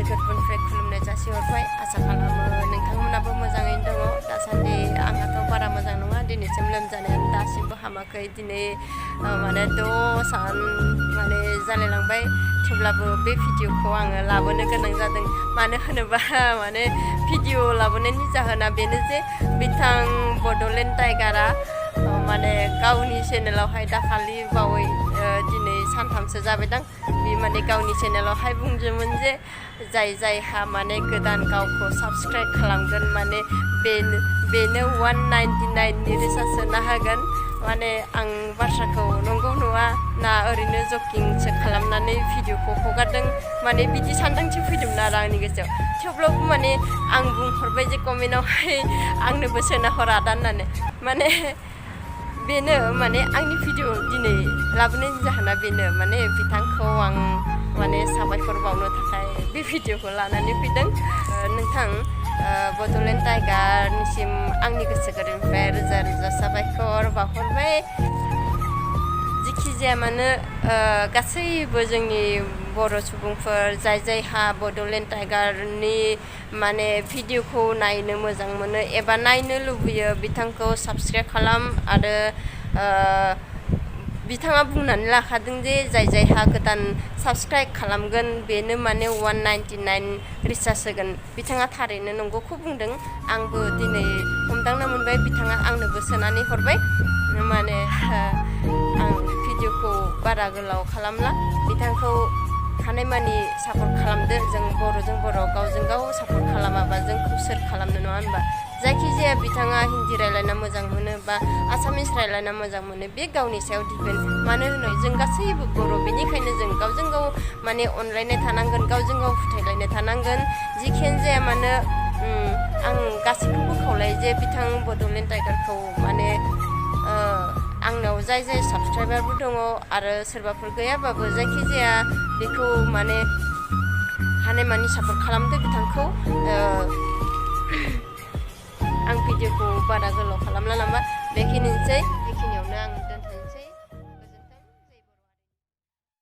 गोसो गोरबोनिफ्राय खुलुमनाय जासिहरबाय आसा खालामो नोंथांमोनाबो मोजाङैनो दङ दासान्दि आंहाथ' बारा मोजां नङा दिनैसिम लोमजानायानो दासिमबो हामाखै दिनै माने 6 सान माने जालायलांबाय थेवब्लाबो बे भिडिअखौ आङो लाबोनो गोनां जादों मानो होनोबा माने भिडिअ लाबोनायनि जाहोना बेनो जे बिथां बड'लेण्ड टाइगारा माने गावनि चेनेलावहाय दाखालि बावै दिनै सानथामसो जाबायदां बे माने गावनि चेनेलावहाय बुंदोंमोन जे जायहा माने गोदान गावखौ साबस्क्राइब खालामगोन माने बेनो 199 नि रिसार्ज सोना होगोन माने आं बाथ्राखौ नंगौ नङा ना ओरैनो जकिंसो खालामनानै भिडिअखौ हगारदों माने बिदि सानदांथि फैदोंमोन आरो आंनि गोसोआव थेवब्लाबो माने आं बुंहरबाय जे कमेन्टआवहाय आंनोबो सोना हर आदा होननानै माने बेनो माने आंनि भिडिअ दिनै लाबोनायनि जाहोना बेनो माने बिथांखौ आं माने साबायखर बावनो थाखाय बे भिडिअखौ लानानै फैदों नोंथां बड'लेण्ड टाइगारनिसिम आंनि गोसो गोरबोनिफ्राय रोजा रोजा साबायखर बावहरबाय जिखि जाया मानो गासैबो जोंनि बर' सुबुंफोर जायहा बड'लेण्ड टाइगारनि माने भिडिअखौ नायनो मोजां मोनो एबा नायनो लुबैयो बिथांखौ साबस्क्राइब खालाम आरो बिथाङा बुंनानै लाखादों जे जायहा गोदान साबस्क्राइब खालामगोन बेनो माने 199 रिसार्ज होगोन बिथाङा थारैनो नंगौखौ बुंदों आंबो दिनै हमदांना मोनबाय बिथाङा आंनोबो सोनानै हरबाय माने आं भिडिअखौ बारा गोलाव खालामला बिथांखौ हानायमानि सापर्ट खालामदो जों बर'जों बर' गावजों गाव सापर्ट खालामाबा जोंखौ सोर खालामनो नङा होनबा जायखिजाया बिथाङा हिन्दी रायलायना मोजां मोनो बा आसामिस रायलायना मोजां मोनो बे गावनि सायाव दिपेन्ड मानो होनो जों गासैबो बर' बेनिखायनो जों गावजों गाव माने अनलायनाय थानांगोन गावजों गाव फोथायलायनाय थानांगोन जिखियानो जाया मानो आं गासैखौबो खावलायो जे बिथां बड'लेण्ड टाइगारखौ माने आंनाव जाय साबस्क्राइबारबो दङ आरो सोरबाफोर गैयाबाबो जायखिजाया बेखौ माने हानायमानि सापर्ट खालामदो बिथांखौ आं भिडिअखौ बारा गोलाव खालामला नामा बेखिनियावनो आं